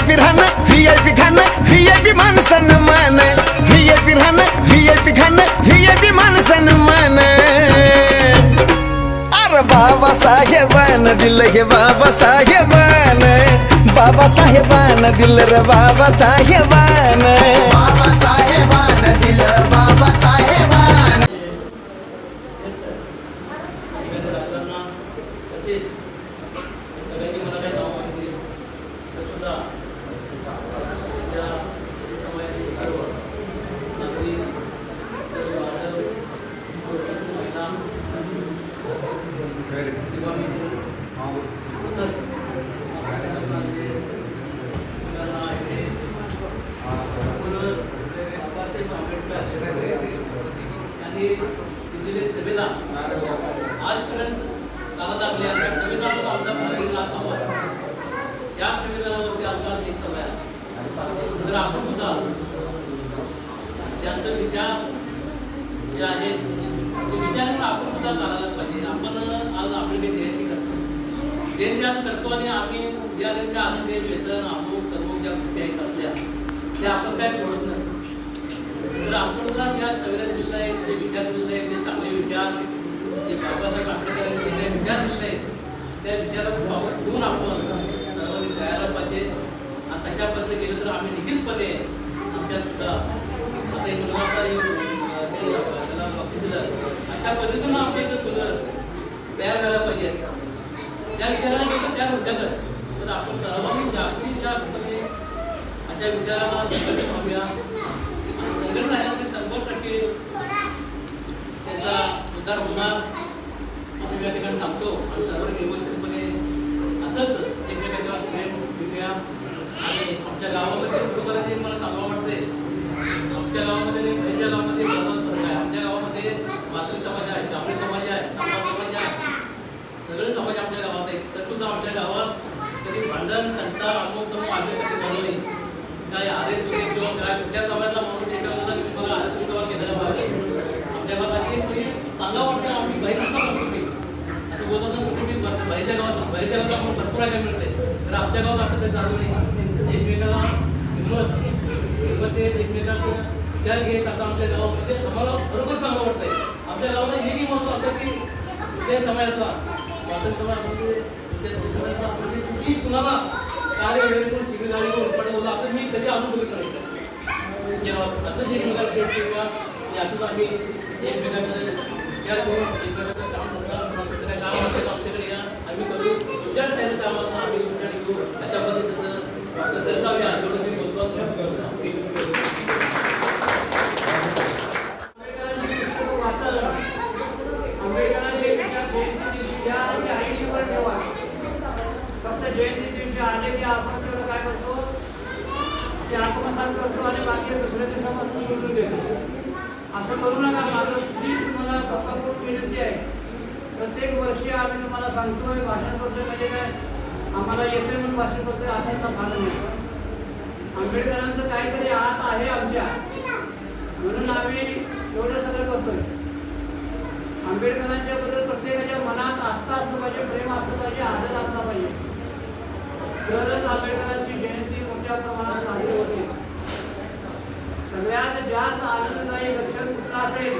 VIP राहणं VIP खाणं VIP मान सन्मान व्हीआयपी राहणं व्हीआयपी खाणं व्हीआयपी मान सन्मान अरे बाबासाहेबान दिलं हे बाबासाहेबान बाबासाहेबान दिलं रे बाबासाहेबान बाबासाहेबान दिलं बाबासाहेबान दिलेले संविधान आजपर्यंत चालत आले आहे. संविधानाला आमचा भारतीय आवाज या संविधानावरती आमचा देश सभा आहे. तर आपण सुद्धा त्यांचे विचार जे आहेत ते विचारांना आपण सुद्धा चालायला पाहिजे. आपण आज आपली जयंती करतो जयंती आज करतो आणि आम्ही ज्या त्यांच्या आनंदी व्यसन अमुक कर्म ज्या कृती आहेत आपल्या त्या आपण काय सोडत नाही. तर आपण ज्या संविधान दिलेलं आहे जे विचार दिलेले आहेत ते चांगले विचार जे बाबासाहेब आंबेडकरांनी जे विचार दिलेले आहेत त्या विचारावर पाऊल ठेवून आपण सर्वांनी जायला पाहिजे. आणि तशा पद्धतीने गेलं तर आम्ही निश्चितपणे आमच्या सुद्धा आता एक मुलगा त्याला बक्षीस दिलं अशा पद्धतीनं आमच्या इथं तुला तयार झाला पाहिजे. त्या विचाराला गेलं त्या मुद्द्यातच तर आपण सर्वांनी जास्तीत जास्तपणे अशा विचाराला संघटित व्हाव्या आणि संघटन आहे ते 100% त्याचा उद्धार होणार असं या ठिकाणी सांगतो. आणि सर्व व्यवस्थितपणे असंच एकमेकाच्या प्रेम विक्रिया आणि आमच्या गावामध्ये बरोबर मला सांगावं वाटतंय आमच्या गावामध्ये पहिल्या गावामध्ये बहुत फरक आहे. आमच्या गावामध्ये मातृ समाज आहे, जांभळी समाज आहे, तांबा समाज आहे, सगळे समाज आमच्या गावात आहेत. तर सुद्धा आमच्या गावात कधी भांडण तंटा अमुक तमुक आले कधी झालं नाही. काय आदेश होते किंवा काय कुठल्या समाजाचा म्हणून हे करत होता की मला आदेश तुम्हाला केलेला भाग आमच्या गावात अशी सांगा वाटते आम्ही बाहेरचा करतो मी असं बोलत ना कुठे मी करतो बाहेरच्या गावात आपण भरपूर काय मिळते. तर आमच्या गावात असं काही झालं नाही. एकमेकाला हिंमत देत एकमेकाचं विचार घेत असं आमच्या गावामध्ये आम्हाला बरोबर चांगलं वाटतंय. आमच्या गावाला हे नाही म्हणतो असं की कुठल्याही समाजाचा वाचन समाजाचा तुम्ही कुणाला कार्य वेळेकडून शिकगाडी उत्पन्न होतं असं मी कधी अनुभव बघितलं नाही. असं जे मला किंवा असंच आम्ही एकमेकांचं विचार करून एकमेकांचं काम करणार काय काम असेल आमच्याकडे या आम्ही करू तुझ्या त्याचं कामाला आम्ही तुमच्याकडे घेऊ अशा पद्धतीचं कर्तव्य असं मी बोलतो. आंबेडकरांचे विचार आयुष्यभर ठेवा. फक्त जयंती दिवशी आले की आपण तेवढं काय करतो ते आत्मसात करतो आणि बाकी दुसऱ्या दिवसापासून सोडून देतो. असं करू नका. माझं प्लीज तुम्हाला खूप विनंती आहे. प्रत्येक वर्षी आम्ही तुम्हाला सांगतोय भाषण करतोय म्हणजे काय आम्हाला येतोय म्हणून भाषण करतोय असायचा भाग नाही. आंबेडकरांचं काहीतरी आत आहे आमच्या म्हणून आम्ही एवढं सगळं करतोय. आंबेडकरांच्या बद्दल प्रत्येकाच्या मनात आस्था असलं पाहिजे, प्रेम असलं पाहिजे, आदर असला पाहिजे. तरच आंबेडकरांची जयंती मोठ्या प्रमाणात साजरी होते. सगळ्यात जास्त आनंददायी लक्षण कुठला असेल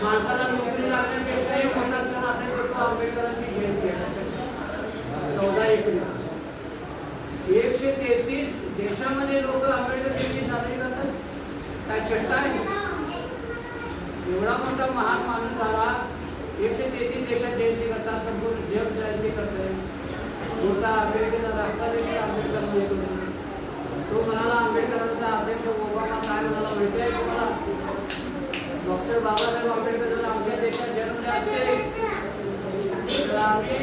माणसाला नोकरी लागण्यापेक्षाही मोठा क्षण असेल तर तो आंबेडकरांची जयंती आहे. 14 एप्रिल 133 देशामध्ये लोक आंबेडकर जयंती साजरी करतात. काय चेष्टा आहे? एवढा मोठा महान माणूस झाला 133 देशात जयंती करतात. संपूर्ण जग जयंती करतोय. मोठा अमेरिकेचा राष्ट्राध्यक्ष आंबेडकर म्हणतो. तो म्हणाला आंबेडकरांचा अध्यक्ष ओबामा काय म्हणाला माहिती आहे तुम्हाला? डॉक्टर बाबासाहेब आंबेडकर जर आमच्या देशात जन्मले असते तर आम्ही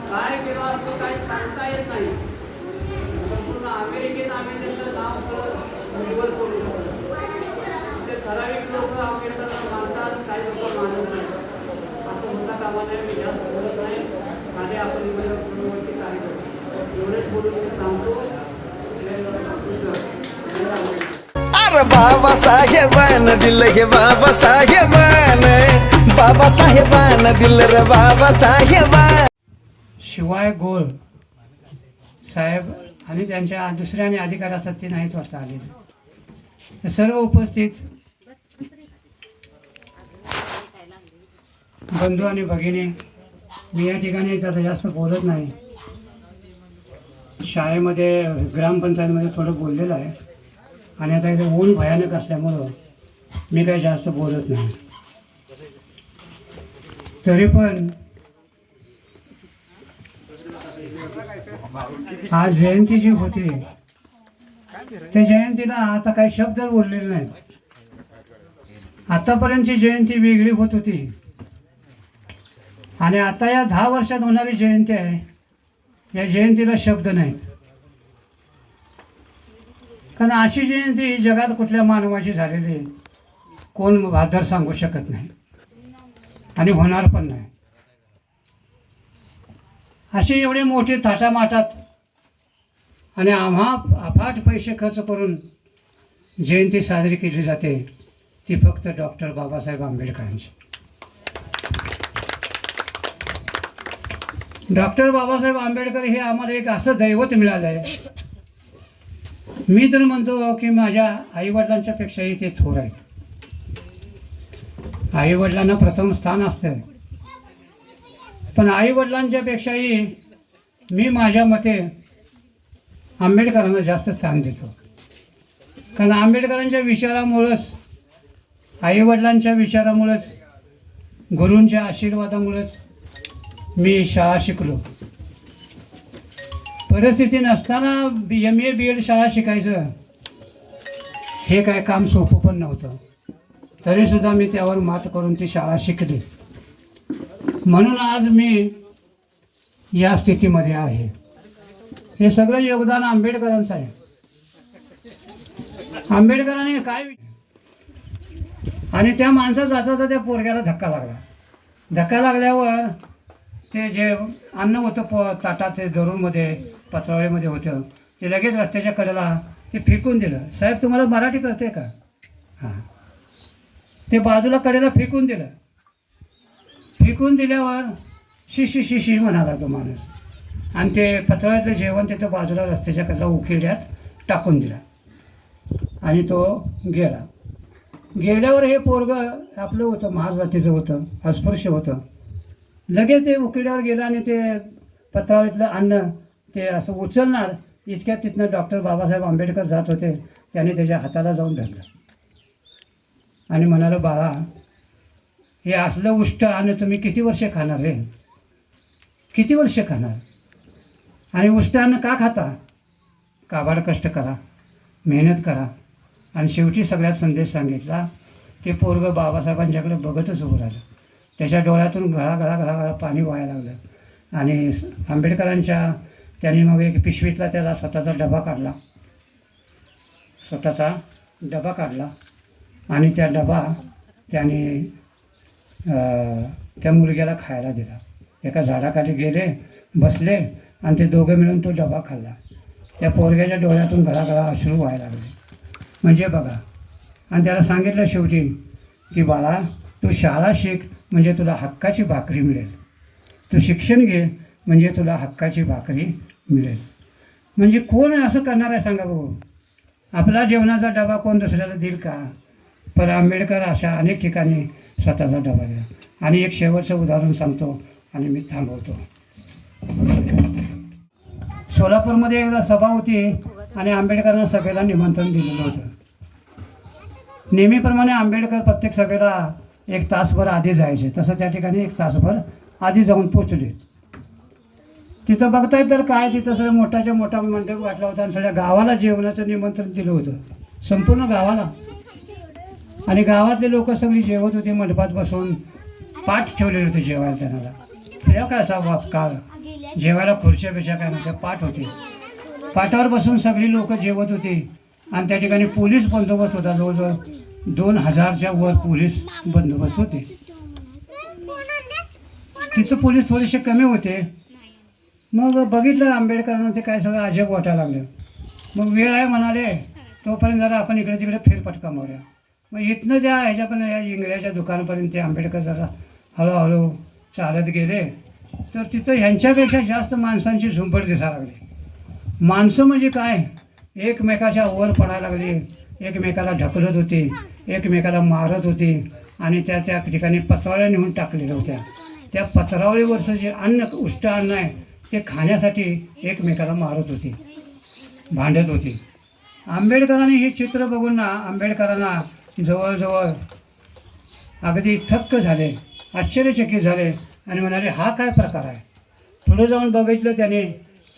काय केलं असतो काही सांगता येत नाही. संपूर्ण अमेरिकेत आम्ही त्यांचं नाव उज्ज्वल करू शकतो. ते ठराविक लोक आंबेडकरांना मानतात, काही लोक मानत नाही. असं म्हणता कामा नये. मी जास्त बोलत नाही. माझे आपण पूर्ववर्ती कार्य करतो एवढेच बोलून थांबतो. अरे बाबासाहेबान दिलं हे बाबासाहेबान बाबासाहेबान दिलं रे बाबासाहेबान. शिवाय गोळ साहेब आणि त्यांच्या दुसऱ्या आणि अधिकारी असतात ते नाहीत वाजता आलेले. तर सर्व उपस्थित बंधू आणि भगिनी, मी या ठिकाणी आता जास्त बोलत नाही. शाळेमध्ये ग्रामपंचायतमध्ये थोडं बोललेलं आहे आणि आता इथे ऊन भयानक असल्यामुळं मी काही जास्त बोलत नाही. तरी पण आज जयंती जी होती त्या जयंतीला आता काही शब्द बोललेले नाहीत. आतापर्यंतची जयंती वेगळी होत होती आणि आता या 10 वर्षात होणारी जयंती आहे, या जयंतीला शब्द नाहीत. कारण अशी जयंती जगात कुठल्या मानवाची झालेली कोण बहादर सांगू शकत नाही आणि होणार पण नाही. अशी एवढी मोठी थाटामाटात आणि अफाट पैसे खर्च करून जयंती साजरी केली जाते ती फक्त डॉक्टर बाबासाहेब आंबेडकरांची. डॉक्टर बाबासाहेब आंबेडकर हे आम्हाला एक असं दैवत मिळालं आहे. मी तर म्हणतो की माझ्या आईवडिलांच्या पेक्षाही ते थोर आहेत. आईवडिलांना प्रथम स्थान असतं, पण आईवडिलांच्या पेक्षाही मी माझ्या मते आंबेडकरांना जास्त स्थान देतो. कारण आंबेडकरांच्या विचारामुळंच, आईवडिलांच्या विचारामुळंच, गुरूंच्या आशीर्वादामुळंच मी शाळा शिकलो. परिस्थिती नसताना MA BEd शाळा शिकायचं हे काय काम सोपं पण नव्हतं. तरीसुद्धा मी त्यावर मात करून ती शाळा शिकली. म्हणून आज मी या स्थितीमध्ये आहे. हे सगळं योगदान आंबेडकरांचं आहे. आंबेडकरांनी काय आणि त्या माणसाचा जाता त्या पोरग्याला धक्का लागला. धक्का लागल्यावर ते जे अन्न होतं ताटाचे जरूरमध्ये पत्रावळीमध्ये होतं ते लगेच रस्त्याच्या कडेला ते फेकून दिलं. साहेब तुम्हाला मराठी कळते का? हां. ते बाजूला कडेला फेकून दिलं. फेकून दिल्यावर शी शी शी म्हणाला तो माणूस आणि ते पत्रावळीतलं जेवण तिथं बाजूला रस्त्याच्या कडेला उकिरड्यात टाकून दिला आणि तो गेला. गेल्यावर हे पोरगं आपलं होतं, महाजातीचं होतं, अस्पृश्य होतं. लगेच ते उकिरड्यावर गेलं आणि ते पत्रावळीतलं अन्न ते असं उचलणार इतक्यात तिथनं डॉक्टर बाबासाहेब आंबेडकर जात होते. त्याने त्याच्या हाताला जाऊन धरलं आणि म्हणाला, बाळा हे असलं उष्ट अन्न तुम्ही किती वर्ष खाणार रे? किती वर्ष खाणार? आणि उष्ट अन्न का खाता? काबाड कष्ट करा, मेहनत करा. आणि शेवटी सगळ्यात संदेश सांगितला. ते पोरगं बाबासाहेबांच्याकडे बघतच उभं राहिलं. त्याच्या डोळ्यातून घळा पाणी व्हायला लागलं आणि आंबेडकरांच्या त्यांनी मग एक पिशवीतला त्याला स्वतःचा डबा काढला आणि त्या डबा त्याने त्या मुलग्याला खायला दिला. एका झाडाखाली गेले, बसले आणि ते दोघं मिळून तो डबा खाल्ला. त्या पोरग्याच्या डोळ्यातून घळा अश्रू व्हायला लागले. म्हणजे बघा. आणि त्याला सांगितलं शेवटी की बाळा तू शाळा शिक म्हणजे तुला हक्काची भाकरी मिळेल, तू शिक्षण घे म्हणजे तुला हक्काची भाकरी मिळेल. म्हणजे कोण असं करणार आहे सांगा भाऊ? आपला जेवणाचा डबा कोण दुसऱ्याला देईल का? पण आंबेडकर अशा अनेक ठिकाणी स्वतःचा डबा दिला. आणि एक शेवटचं उदाहरण सांगतो आणि मी थांबवतो. सोलापूरमध्ये एकदा सभा होती आणि आंबेडकरांना सभेला निमंत्रण दिलेलं होतं. नेहमीप्रमाणे आंबेडकर प्रत्येक सभेला 1 तासभर आधी जायचे. तसं त्या ठिकाणी 1 तासभर आधी जाऊन पोचले. तिथं बघताय तर काय तिथं सगळं मोठाच्या मोठा मंडप घातला होता आणि सगळ्या गावाला जेवणाचं निमंत्रण दिलं होतं, संपूर्ण गावाला. आणि गावातले लोक सगळी जेवत होते मंडपात बसून. पाठ ठेवलेले होते जेवायला त्यांना. तेव्हा काय असा वाचकाळ जेवायला खुर्च्या बिर्च्या काय नव्हत्या, पाठ होते. पाठावर बसून सगळी लोक जेवत होती आणि त्या ठिकाणी पोलीस बंदोबस्त होता. जवळजवळ 2000च्या वर पोलीस बंदोबस्त होते. तिथं पोलीस थोडेसे कमी होते. मग बघितलं आंबेडकरांना ते काय सगळं अजब वाटायला लागलं. मग वेळ आहे म्हणाले तोपर्यंत जरा आपण इकडे तिकडे फेरफटका मारूया. मग इथनं त्या ह्याच्यापर्यंत या इंगळ्याच्या दुकानापर्यंत ते आंबेडकर जरा हळूहळू चालत गेले तर तिथं ह्यांच्यापेक्षा जास्त माणसांची झुंबड दिसायला लागली. माणसं म्हणजे काय, एकमेकाच्या वर पडायला लागली, एकमेकाला ढकलत होती, एकमेकाला मारत होती आणि त्या त्या ठिकाणी पत्रावळ्या नेऊन टाकलेल्या होत्या. त्या पत्रावळीवरचं जे अन्न, उष्ट अन्न आहे ते खाण्यासाठी एकमेकाला मारत होती, भांडत होती. आंबेडकरांनी हे चित्र बघून ना आंबेडकरांना जवळजवळ अगदी थक्क झाले, आश्चर्यचकित झाले आणि म्हणाले हा काय प्रकार आहे. पुढे जाऊन बघितलं त्याने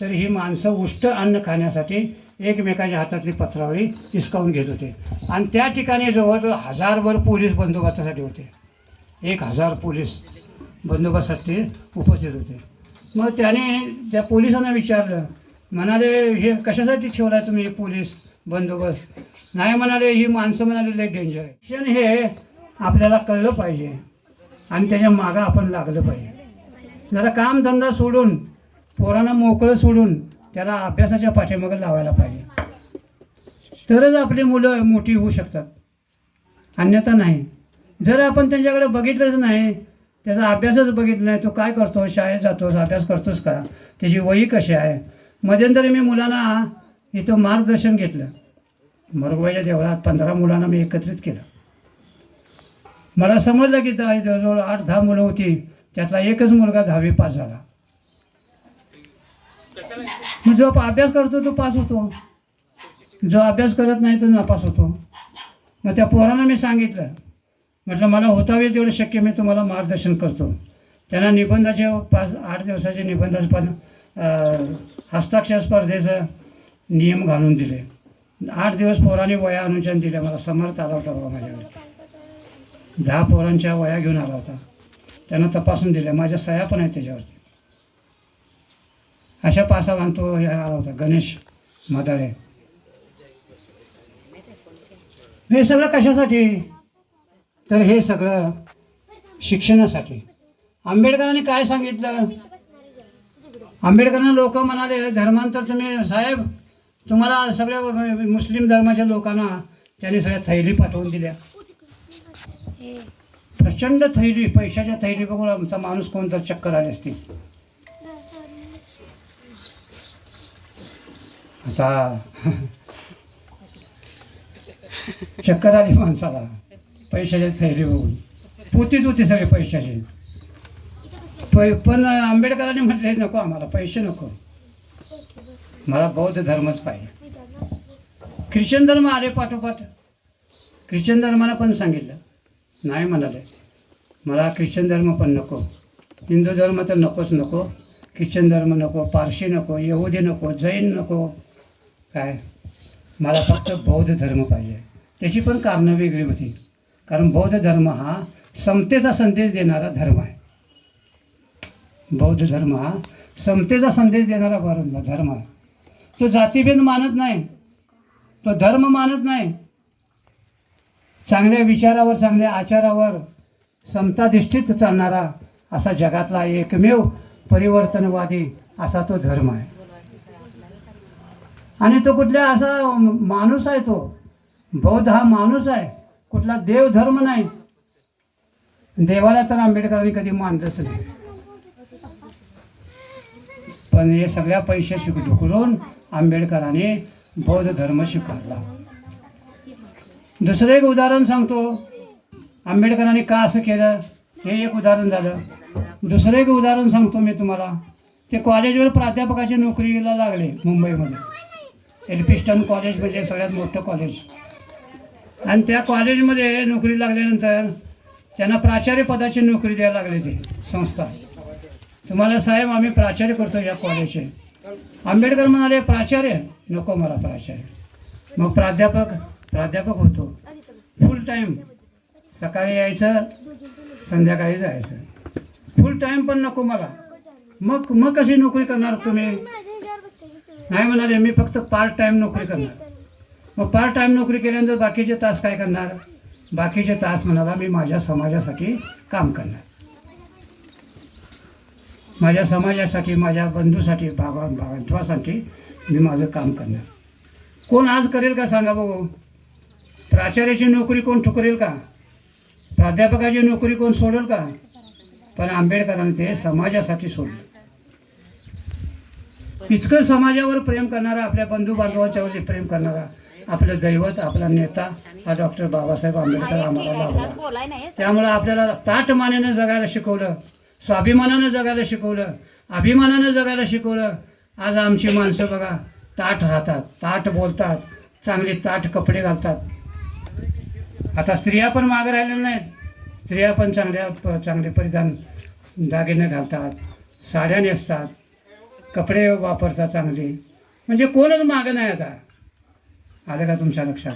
तर ही माणसं उष्ट अन्न खाण्यासाठी एकमेकाच्या हातातली पत्रावळी हिसकावून घेत होते आणि त्या ठिकाणी जवळजवळ 1000वर पोलीस बंदोबस्तासाठी होते. 1000 पोलीस बंदोबस्तासाठी उपस्थित होते. मग त्याने त्या पोलिसांना विचारलं, म्हणाले हे कशासाठी ठेवला आहे तुम्ही पोलीस बंदोबस्त. नाही म्हणाले, ही माणसं म्हणाले लय डेंजर आहे. शिक्षण हे आपल्याला कळलं पाहिजे आणि त्याच्या मागं आपण लागलं पाहिजे. जरा कामधंदा सोडून, पोरांना मोकळं सोडून त्याला अभ्यासाच्या पाठीमागं लावायला पाहिजे, तरच आपली मुलं मोठी होऊ शकतात, अन्यथा नाही. जर आपण त्यांच्याकडे बघितलंच नाही, त्याचा अभ्यासच बघितला नाही, तो काय करतो, शाळेत जातोस, अभ्यास करतोस का, त्याची वही कशी आहे. मध्यंतरी मी मुलांना इथं मार्गदर्शन घेतलं. मरगवाईच्या देवळात 15 मुलांना मी एकत्रित केलं. मला समजलं की जवळजवळ 8-10 मुलं होती, त्यातला एकच मुलगा 10वी पास झाला. मग जो अभ्यास करतो तो पास होतो, जो अभ्यास करत नाही तो नापास होतो. मग त्या पोरांना मी सांगितलं, म्हटलं मला होता वेळ तेवढं शक्य मी तुम्हाला मार्गदर्शन करतो. त्यांना निबंधाचे 8 दिवसाचे निबंधाचे पण हस्ताक्षर स्पर्धेचं नियम घालून दिले. 8 दिवस पोरांनी वया अनुचन दिल्या. मला समर्थ आला होता बाबा माझ्याकडे, 10 पोरांच्या वया घेऊन आला होता, त्यांना तपासून दिल्या, माझ्या सह्या पण आहेत त्याच्यावरती. अशा पासा आणतो हे आला होता गणेश मदाळे. हे सगळं कशासाठी, तर हे सगळं शिक्षणासाठी. आंबेडकरांनी काय सांगितलं, आंबेडकरांना लोक म्हणाले धर्मांतर तुम्ही साहेब, तुम्हाला सगळ्या मुस्लिम धर्माच्या लोकांना त्यांनी सगळ्या थैली पाठवून दिल्या, प्रचंड थैली, पैशाच्या थैली बघून आमचा माणूस कोणता चक्कर आली असती. आता चक्कर आली माणसाला पैशाच्या थैली बघून, पोतीच होती सगळे पैशाची. पण आंबेडकरांनी म्हटले नको, आम्हाला पैसे नको, मला बौद्ध धर्मच पाहिजे. ख्रिश्चन धर्म आले पाठोपाठ. ख्रिश्चन धर्माला पण सांगितलं, नाही म्हणाले, मला ख्रिश्चन धर्म पण नको, हिंदू धर्म तर नकोच नको, ख्रिश्चन धर्म नको, पारशी नको, यहुदी नको, जैन नको, काय मला फक्त बौद्ध धर्म पाहिजे. त्याची पण कारणं वेगळी होती, कारण बौद्ध धर्म हा समतेचा संदेश देणारा धर्म आहे. बौद्ध धर्म हा समतेचा संदेश देणारा धर्म आहे. तो जातीभेद मानत नाही, तो धर्म मानत नाही. चांगल्या विचारावर, चांगल्या आचारावर समताधिष्ठित चालणारा असा जगातला एकमेव परिवर्तनवादी असा तो धर्म आहे. आणि तो कुठल्या असा माणूस आहे, तो बौद्ध हा माणूस आहे, कुठला देव धर्म नाही. देवाला तर आंबेडकरांनी कधी मानलंच नाही. पण हे सगळ्या पैसे ढुकलून आंबेडकरांनी बौद्ध धर्म स्वीकारला. दुसरं एक उदाहरण सांगतो, आंबेडकरांनी का असं केलं हे एक उदाहरण झालं. दुसरं एक उदाहरण सांगतो मी तुम्हाला. ते कॉलेजवर प्राध्यापकाची नोकरीला लागले मुंबईमध्ये. एल्फिस्टन कॉलेज म्हणजे सगळ्यात मोठं कॉलेज. आणि त्या कॉलेजमध्ये नोकरी लागल्यानंतर त्यांना प्राचार्य पदाची नोकरी द्यायला लागली ती संस्था. तुम्हाला साहेब आम्ही प्राचार्य करतो या कॉलेजचे. आंबेडकर म्हणाले प्राचार्य नको मला प्राचार्य. मग प्राध्यापक होतो फुल टाईम, सकाळी यायचं संध्याकाळी जायचं, फुल टाईम पण नको मला. मग कशी नोकरी करणार तुम्ही. नाही म्हणाले मी फक्त पार्ट टाईम नोकरी करणार. मग पार्ट टाईम नोकरी केल्यानंतर बाकीचे तास काय करणार. बाकीचे तास म्हणाला मी माझ्या समाजासाठी काम करणार, माझ्या समाजासाठी, माझ्या बंधूसाठी, भावंडासाठी मी माझं काम करणार. कोण आज करेल का सांगा बघू. प्राचार्याची नोकरी कोण ठुकरेल का. प्राध्यापकाची नोकरी कोण सोडेल का. पण आंबेडकरांनी ते समाजासाठी सोडलं. इतकं समाजावर प्रेम करणारा, आपल्या बंधू बांधवाच्यावरती प्रेम करणारा आपलं दैवत, आपला नेता हा डॉक्टर बाबासाहेब आंबेडकर आम्हाला लाभला. त्यामुळं आपल्याला ताटमानेनं जगायला शिकवलं, स्वाभिमानानं जगायला शिकवलं, अभिमानानं जगायला शिकवलं. आज आमची माणसं बघा ताठ राहतात, ताठ बोलतात, चांगले ताठ कपडे घालतात. आता स्त्रिया पण मागं राहिलेल्या नाहीत. स्त्रिया पण चांगले परिधान दागिने घालतात, साड्या नेसतात, कपडे वापरतात चांगले. म्हणजे कोणच मागं नाही. आता आलं का तुमच्या लक्षात?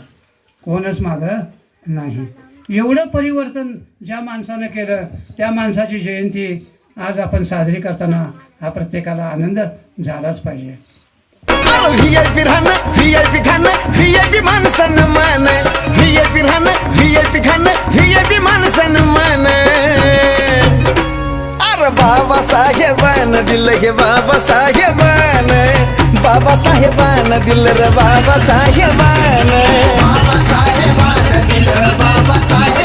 कोणच मागं नाही. एवढं परिवर्तन ज्या माणसानं केलं त्या माणसाची जयंती आज आपण साजरी करताना हा प्रत्येकाला आनंद झालाच पाहिजे. व्हीआयपी राहणं, व्हीआयपी खाणं, व्हीआयपी मान सन्मान, व्हीआयपी राहणं, व्हीआयपी खाणं, व्हीआयपी मान सन्मान. अरे बाबासाहेबानं दिलं हे बाबासाहेबानं, बाबासाहेबानं दिलं रे बाबासाहेबानं, बाबासाहेबानं दिलं बाबासाहेब.